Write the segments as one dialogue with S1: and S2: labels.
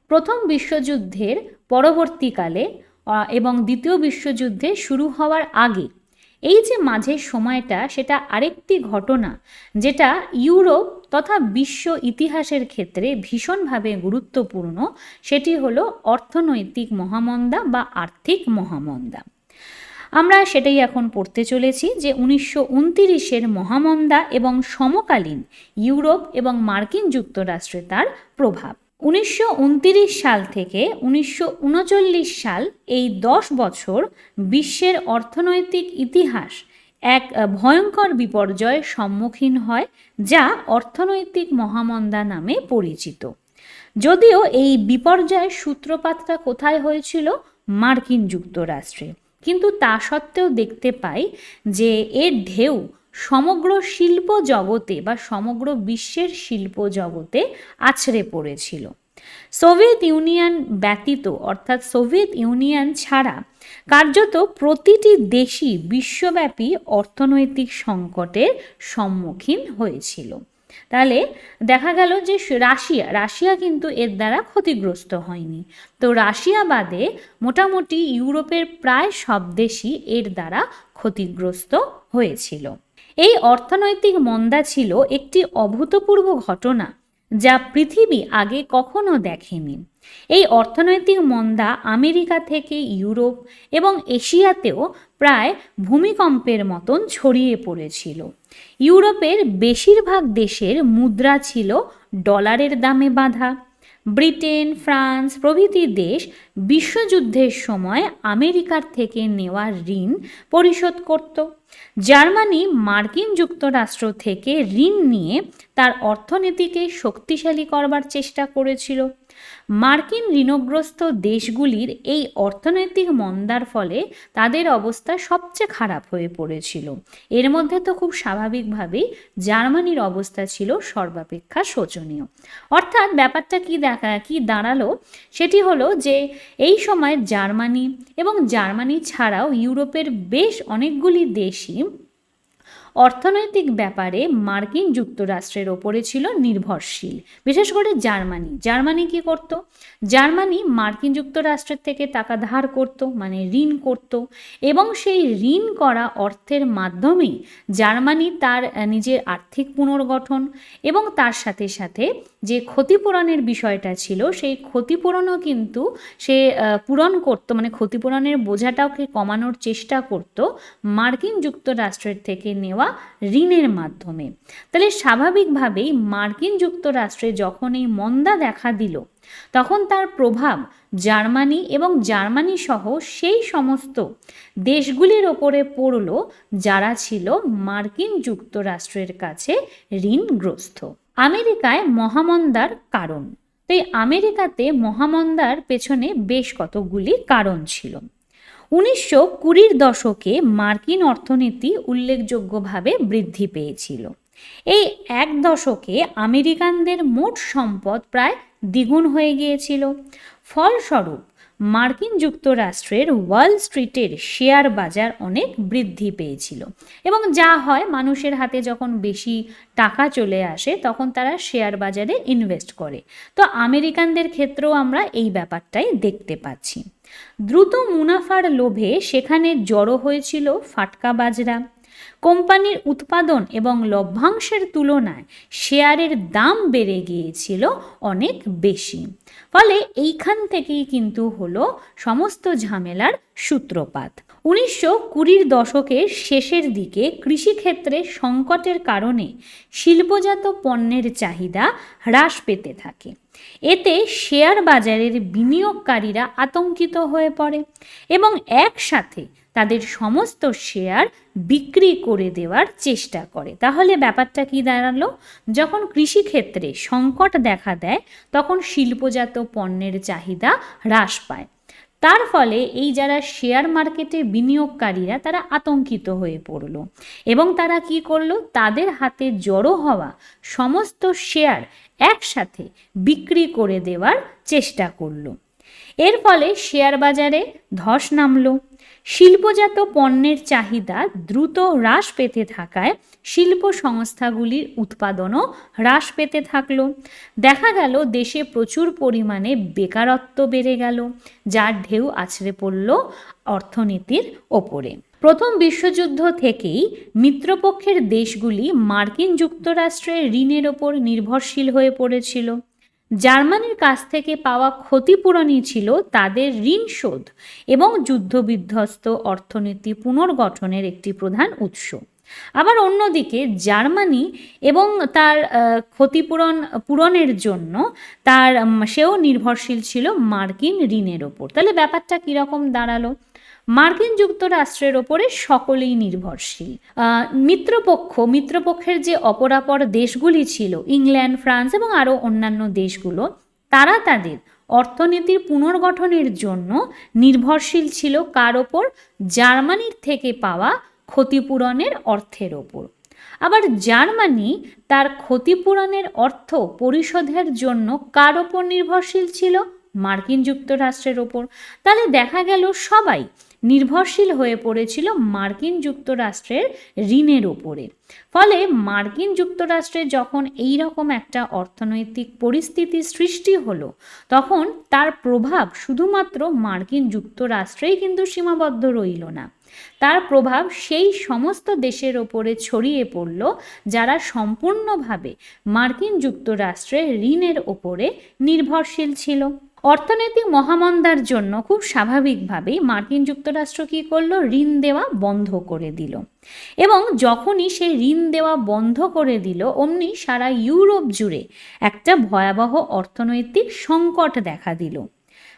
S1: প্রথম বিশ্বযুদ্ধের পরবর্তীকালে এবং দ্বিতীয় বিশ্বযুদ্ধে শুরু হওয়ার আগে এই যে মাঝের সময়টা, সেটা আরেকটি ঘটনা যেটা ইউরোপ তথা বিশ্ব ইতিহাসের ক্ষেত্রে ভীষণভাবে গুরুত্বপূর্ণ। সেটি হলো অর্থনৈতিক মহামন্দা বা আর্থিক মহামন্দা। আমরা সেটাই এখন পড়তে চলেছি যে 1929-এর মহামন্দা এবং সমকালীন ইউরোপ এবং মার্কিন যুক্তরাষ্ট্রে তার প্রভাব। 1929 সাল থেকে 1939 সাল, এই 10 বছর বিশ্বের অর্থনৈতিক ইতিহাস এক ভয়ঙ্কর বিপর্যয়ের সম্মুখীন হয়, যা অর্থনৈতিক মহামন্দা নামে পরিচিত। যদিও এই বিপর্যয়ের সূত্রপাতটা কোথায় হয়েছিল? মার্কিন যুক্তরাষ্ট্রে। কিন্তু তা সত্ত্বেও দেখতে পাই যে এর ঢেউ সমগ্র শিল্প জগতে বা সমগ্র বিশ্বের শিল্প জগতে আছড়ে পড়েছিল। সোভিয়েত ইউনিয়ন ব্যতীত, অর্থাৎ সোভিয়েত ইউনিয়ন ছাড়া কার্যত প্রতিটি দেশই বিশ্বব্যাপী অর্থনৈতিক সংকটের সম্মুখীন হয়েছিল। তাহলে দেখা গেল যে রাশিয়া কিন্তু এর দ্বারা ক্ষতিগ্রস্ত হয়নি। তো রাশিয়া বাদে মোটামুটি ইউরোপের প্রায় সব দেশই এর দ্বারা ক্ষতিগ্রস্ত হয়েছিল। এই অর্থনৈতিক মন্দা ছিল একটি অভূতপূর্ব ঘটনা, যা পৃথিবী আগে কখনো দেখেনি। এই অর্থনৈতিক মন্দা আমেরিকা থেকে ইউরোপ এবং এশিয়াতেও প্রায় ভূমিকম্পের মতন ছড়িয়ে পড়েছিল। ইউরোপের বেশিরভাগ দেশের মুদ্রা ছিল ডলারের দামে বাঁধা। ব্রিটেন, ফ্রান্স প্রভৃতি দেশ বিশ্বযুদ্ধের সময় আমেরিকার থেকে নেওয়া ঋণ পরিশোধ করত। জার্মানি মার্কিন যুক্তরাষ্ট্র থেকে ঋণ নিয়ে তার অর্থনীতিকে শক্তিশালী করবার চেষ্টা করেছিল। মার্কিন ঋণগ্রস্ত দেশগুলির এই অর্থনৈতিক মন্দার ফলে তাদের অবস্থা সবচেয়ে খারাপ হয়ে পড়েছিল। এর মধ্যে তো খুব স্বাভাবিকভাবেই জার্মানির অবস্থা ছিল সর্বাপেক্ষা শোচনীয়। অর্থাৎ ব্যাপারটা কি দাঁড়ালো? সেটি হলো যে এই সময় জার্মানি এবং জার্মানি ছাড়াও ইউরোপের বেশ অনেকগুলি দেশই অর্থনৈতিক ব্যাপারে মার্কিন যুক্তরাষ্ট্রের ওপরে ছিল নির্ভরশীল। বিশেষ করে জার্মানি কি করত? জার্মানি মার্কিন যুক্তরাষ্ট্রের থেকে টাকা ধার করত, মানে ঋণ করত, এবং সেই ঋণ করা অর্থের মাধ্যমেই জার্মানি তার নিজের আর্থিক পুনর্গঠন এবং তার সাথে সাথে যে ক্ষতিপূরণের বিষয়টা ছিল, সেই ক্ষতিপূরণও কিন্তু সে পূরণ করত, মানে ক্ষতিপূরণের বোঝাটাকে কমানোর চেষ্টা করত মার্কিন যুক্তরাষ্ট্রের থেকে নেওয়া ঋণের মাধ্যমে। তাহলে স্বাভাবিকভাবেই মার্কিন যুক্তরাষ্ট্রে যখন এই মন্দা দেখা দিল, তখন তার প্রভাব জার্মানি এবং জার্মানি সহ সেই সমস্ত দেশগুলির ওপরে পড়ল যারা ছিল মার্কিন যুক্তরাষ্ট্রের কাছে ঋণগ্রস্ত। আমেরিকায় মহামন্দার কারণ। তাই আমেরিকাতে মহামন্দার পেছনে বেশ কতগুলি কারণ ছিল। 1920-র দশকে মার্কিন অর্থনীতি উল্লেখযোগ্যভাবে বৃদ্ধি পেয়েছিল। এই এক দশকে আমেরিকানদের মোট সম্পদ প্রায় দ্বিগুণ হয়ে গিয়েছিল। ফলস্বরূপ মার্কিন যুক্তরাষ্ট্রের ওয়াল স্ট্রিটের শেয়ার বাজার অনেক বৃদ্ধি পেয়েছিল, এবং যা হয়, মানুষের হাতে যখন বেশি টাকা চলে আসে তখন তারা শেয়ার বাজারে ইনভেস্ট করে। তো আমেরিকানদের ক্ষেত্রেও আমরা এই ব্যাপারটাই দেখতে পাচ্ছি। দ্রুত মুনাফার লোভে সেখানে জড়ো হয়েছিল ফাটকাবাজরা। কোম্পানির উৎপাদন এবং লভ্যাংশের তুলনায় শেয়ারের দাম বেড়ে গিয়েছিল অনেক বেশি। ফলে এইখান থেকেই কিন্তু হলো সমস্ত ঝামেলার সূত্রপাত। 1920-র দশকের শেষের দিকে কৃষিক্ষেত্রে সংকটের কারণে শিল্পজাত পণ্যের চাহিদা হ্রাস পেতে থাকে। এতে শেয়ার বাজারের বিনিয়োগকারীরা আতঙ্কিত হয়ে পড়ে এবং একসাথে তাদের সমস্ত শেয়ার বিক্রি করে দেওয়ার চেষ্টা করে। তাহলে ব্যাপারটা কি দাঁড়ালো? যখন কৃষিক্ষেত্রে সংকট দেখা দেয় তখন শিল্পজাত পণ্যের চাহিদা হ্রাস পায়। তার ফলে এই যারা শেয়ার মার্কেটে বিনিয়োগকারীরা তারা আতঙ্কিত হয়ে পড়ল এবং তারা কি করলো? তাদের হাতে জড়ো হওয়া সমস্ত শেয়ার একসাথে বিক্রি করে দেওয়ার চেষ্টা করলো। এর ফলে শেয়ার বাজারে ধস নামল। শিল্পজাত পণ্যের চাহিদা দ্রুত হ্রাস পেতে থাকায় শিল্প সংস্থাগুলির উৎপাদনও হ্রাস পেতে থাকলো। দেখা গেল দেশে প্রচুর পরিমাণে বেকারত্ব বেড়ে গেল, যার ঢেউ আছড়ে পড়ল অর্থনীতির ওপরে। প্রথম বিশ্বযুদ্ধ থেকেই মিত্রপক্ষের দেশগুলি মার্কিন যুক্তরাষ্ট্রের ঋণের ওপর নির্ভরশীল হয়ে পড়েছিল। জার্মানির কাছ থেকে পাওয়া ক্ষতিপূরণই ছিল তাদের ঋণ শোধ এবং যুদ্ধবিধ্বস্ত অর্থনীতি পুনর্গঠনের একটি প্রধান উৎস। আবার অন্যদিকে জার্মানি এবং তার পূরণের জন্য সেও নির্ভরশীল ছিল মার্কিন ঋণের ওপর। তাহলে ব্যাপারটা কীরকম দাঁড়ালো? মার্কিন যুক্তরাষ্ট্রের ওপরে সকলেই নির্ভরশীল। মিত্রপক্ষের যে অপরাপর দেশগুলি ছিল, ইংল্যান্ড, ফ্রান্স এবং আরও অন্যান্য দেশগুলো, তারা তাদের অর্থনীতির পুনর্গঠনের জন্য নির্ভরশীল ছিল কার ওপর? জার্মানির থেকে পাওয়া ক্ষতিপূরণের অর্থের ওপর। আবার জার্মানি তার ক্ষতিপূরণের অর্থ পরিশোধের জন্য কার ওপর নির্ভরশীল ছিল? মার্কিন যুক্তরাষ্ট্রের ওপর। তাহলে দেখা গেল সবাই নির্ভরশীল হয়ে পড়েছিল মার্কিন যুক্তরাষ্ট্রের ঋণের ওপরে। ফলে মার্কিন যুক্তরাষ্ট্রে যখন এই রকম একটা অর্থনৈতিক পরিস্থিতি সৃষ্টি হলো, তখন তার প্রভাব শুধুমাত্র মার্কিন যুক্তরাষ্ট্রেই কিন্তু সীমাবদ্ধ রইল না। তার প্রভাব সেই সমস্ত দেশের ওপরে ছড়িয়ে পড়ল যারা সম্পূর্ণভাবে মার্কিন যুক্তরাষ্ট্রের ঋণের ওপরে নির্ভরশীল ছিল। অর্থনৈতিক মহামন্দার জন্য খুব স্বাভাবিকভাবেই মার্কিন যুক্তরাষ্ট্র কী করলো? ঋণ দেওয়া বন্ধ করে দিল। এবং যখনই সে ঋণ দেওয়া বন্ধ করে দিল, অমনি সারা ইউরোপ জুড়ে একটা ভয়াবহ অর্থনৈতিক সংকট দেখা দিল।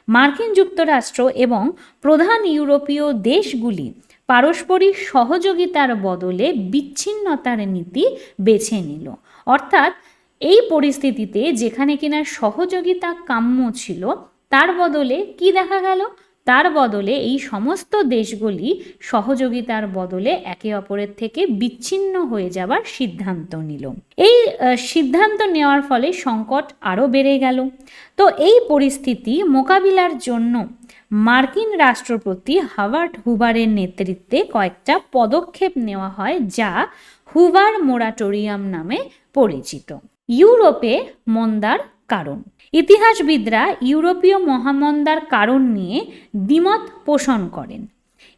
S1: মার্কিন যুক্তরাষ্ট্র এবং প্রধান ইউরোপীয় দেশগুলি পারস্পরিক সহযোগিতার বদলে বিচ্ছিন্নতার নীতি বেছে নিল। অর্থাৎ এই পরিস্থিতিতে যেখানে কিনা সহযোগিতা কাম্য ছিল, তার বদলে কি দেখা গেল? তার বদলে এই সমস্ত দেশগুলি সহযোগিতার বদলে একে অপরের থেকে বিচ্ছিন্ন হয়ে যাবার সিদ্ধান্ত নিল। এই সিদ্ধান্ত নেওয়ার ফলে সংকট আরও বেড়ে গেল। তো এই পরিস্থিতি মোকাবিলার জন্য মার্কিন রাষ্ট্রপতি হাওয়ার্ড হুভারের নেতৃত্বে কয়েকটা পদক্ষেপ নেওয়া হয়, যা হুভার মোরাটোরিয়াম নামে পরিচিত। ইউরোপে মন্দার কারণ। ইতিহাসবিদরা ইউরোপীয় মহামন্দার কারণ নিয়ে দ্বিমত পোষণ করেন।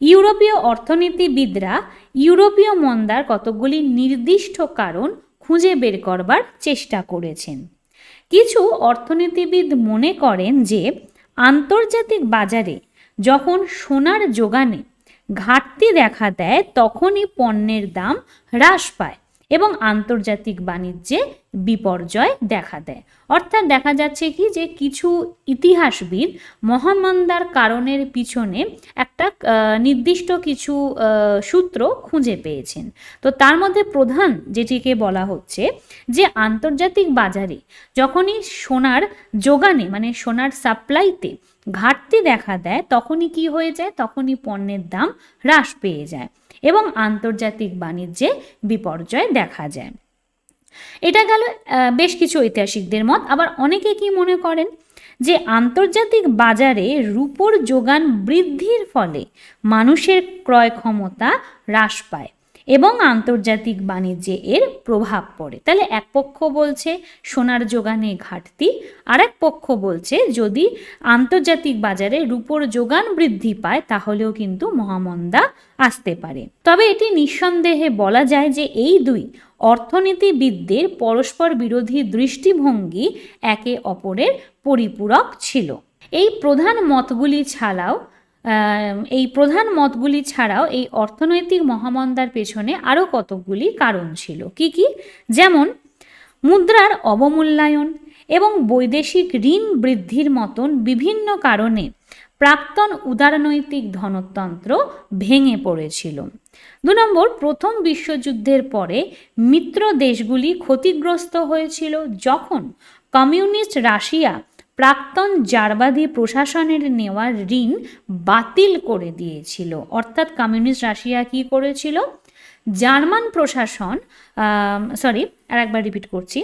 S1: ইউরোপীয় অর্থনীতিবিদরা ইউরোপীয় মন্দার কতগুলি নির্দিষ্ট কারণ খুঁজে বের করবার চেষ্টা করেছেন। কিছু অর্থনীতিবিদ মনে করেন যে আন্তর্জাতিক বাজারে যখন সোনার যোগানে ঘাটতি দেখা দেয়, তখনই পণ্যের দাম হ্রাস পায় এবং আন্তর্জাতিক বাণিজ্যে বিপর্যয় দেখা দেয়। অর্থাৎ দেখা যাচ্ছে কি যে কিছু ইতিহাসবিদ মহামন্দার কারণের পিছনে একটা নির্দিষ্ট কিছু সূত্র খুঁজে পেয়েছেন। তো তার মধ্যে প্রধান যেটিকে বলা হচ্ছে যে আন্তর্জাতিক বাজারে যখনই সোনার যোগানে মানে সোনার সাপ্লাইতে ঘাটতি দেখা দেয়, তখনই কি হয়ে যায়? তখনই পণ্যের দাম হ্রাস পেয়ে যায় এবং আন্তর্জাতিক বাণিজ্যে বিপর্যয় দেখা যায়। এটা গেল বেশ কিছু ঐতিহাসিকদের মত। আবার অনেকে কি মনে করেন যে আন্তর্জাতিক বাজারে রূপোর যোগান বৃদ্ধির ফলে মানুষের ক্রয় ক্ষমতা হ্রাস পায় এবং আন্তর্জাতিক বাণিজ্যে এর প্রভাব পড়ে। তাহলে এক পক্ষ বলছে সোনার যোগানে ঘাটতি, আর এক পক্ষ বলছে যদি আন্তর্জাতিক বাজারে রূপোর যোগান বৃদ্ধি পায় তাহলেও কিন্তু মহামন্দা আসতে পারে। তবে এটি নিঃসন্দেহে বলা যায় যে এই দুই অর্থনীতিবিদদের পরস্পর বিরোধী দৃষ্টিভঙ্গি একে অপরের পরিপূরক ছিল। এই প্রধান মতগুলি ছাড়াও এই অর্থনৈতিক মহামন্দার পেছনে আরও কতকগুলি কারণ ছিল। কি? যেমন মুদ্রার অবমূল্যায়ন এবং বৈদেশিক ঋণ বৃদ্ধির মতন বিভিন্ন কারণে প্রাক্তন উদারনৈতিক ধনতন্ত্র ভেঙে পড়েছিল। 2 নম্বর, প্রথম বিশ্বযুদ্ধের পরে মিত্র দেশগুলি ক্ষতিগ্রস্ত হয়েছিল যখন কমিউনিস্ট রাশিয়া প্রাক্তন জারবাদি প্রশাসনের নেওয়া ঋণ বাতিল করে দিয়েছিল। অর্থাৎ কমিউনিস্ট রাশিয়া কি করেছিল? জার্মান প্রশাসন আরেকবার রিপিট করছি,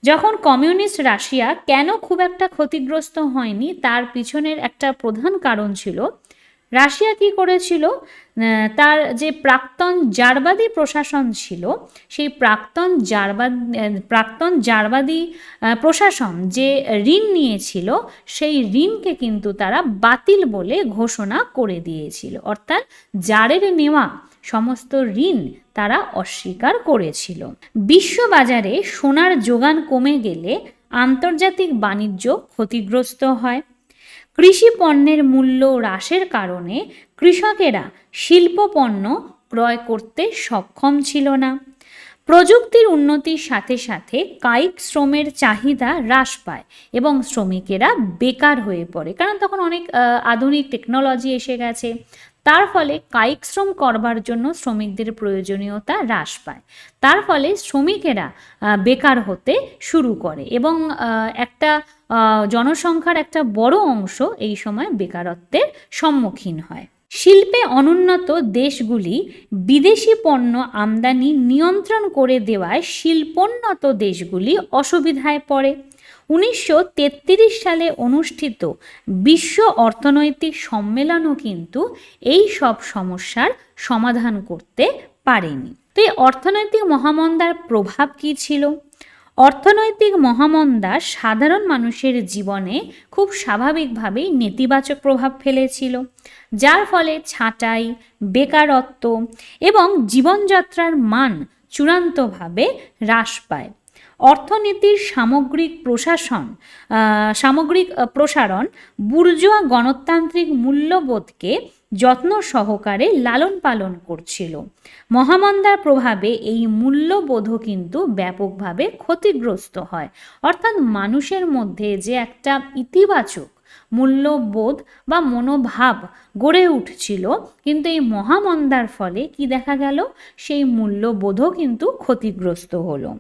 S1: যখন কমিউনিস্ট রাশিয়া কেন খুব একটা ক্ষতিগ্রস্ত হয়নি তার পিছনের একটা প্রধান কারণ ছিল রাশিয়া কি করেছিল, তার যে প্রাক্তন জারবাদি প্রশাসন ছিল সেই প্রাক্তন জারবাদি প্রশাসন যে ঋণ নিয়েছিল সেই ঋণকে কিন্তু তারা বাতিল বলে ঘোষণা করে দিয়েছিল। অর্থাৎ জারের নেওয়া সমস্ত ঋণ তারা অস্বীকার করেছিল। বিশ্ববাজারে সোনার যোগান কমে গেলে আন্তর্জাতিক বাণিজ্য ক্ষতিগ্রস্ত হয়। কৃষি পণ্যের মূল্য হ্রাসের কারণে কৃষকেরা শিল্প পণ্য ক্রয় করতে সক্ষম ছিল না। প্রযুক্তির উন্নতির সাথে সাথে কায়িক শ্রমের চাহিদা হ্রাস পায় এবং শ্রমিকেরা বেকার হয়ে পড়ে, কারণ তখন অনেক আধুনিক টেকনোলজি এসে গেছে। তার ফলে কায়িক শ্রম করবার জন্য শ্রমিকদের প্রয়োজনীয়তা হ্রাস পায়। তার ফলে শ্রমিকেরা বেকার হতে শুরু করে এবং একটা জনসংখ্যার একটা বড় অংশ এই সময় বেকারত্বের সম্মুখীন হয়। শিল্পে অনুন্নত দেশগুলি বিদেশি পণ্য আমদানি নিয়ন্ত্রণ করে দেওয়ায় শিল্পোন্নত দেশগুলি অসুবিধায় পড়ে। 1933 সালে অনুষ্ঠিত বিশ্ব অর্থনৈতিক সম্মেলনও কিন্তু এই সব সমস্যার সমাধান করতে পারেনি। তো এই অর্থনৈতিক মহামন্দার প্রভাব কী ছিল? অর্থনৈতিক মহামন্দা সাধারণ মানুষের জীবনে খুব স্বাভাবিকভাবেই নেতিবাচক প্রভাব ফেলেছিল, যার ফলে ছাঁটাই, বেকারত্ব এবং জীবনযাত্রার মান চূড়ান্তভাবে হ্রাস পায়। অর্থনীতির সামগ্রিক প্রসারণ বুর্জোয়া গণতান্ত্রিক মূল্যবোধকে যত্ন সহকারে লালন পালন করছিল। মহামন্দার প্রভাবে এই মূল্যবোধও কিন্তু ব্যাপকভাবে ক্ষতিগ্রস্ত হয়। অর্থাৎ মানুষের মধ্যে যে একটা ইতিবাচক মূল্যবোধ বা মনোভাব গড়ে উঠছিল, কিন্তু এই মহামন্দার ফলে কি দেখা গেল, সেই মূল্যবোধও কিন্তু ক্ষতিগ্রস্ত হলো।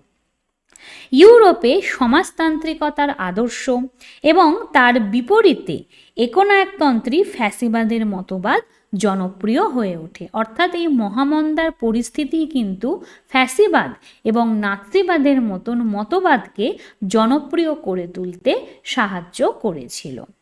S1: ইউরোপে সমাজতান্ত্রিকতার আদর্শ এবং তার বিপরীতে একনায়কতন্ত্রী ফ্যাসিবাদের মতবাদ জনপ্রিয় হয়ে ওঠে। অর্থাৎ এই মহামন্দার পরিস্থিতি কিন্তু ফ্যাসিবাদ এবং নাৎসিবাদের মতন মতবাদকে জনপ্রিয় করে তুলতে সাহায্য করেছিল।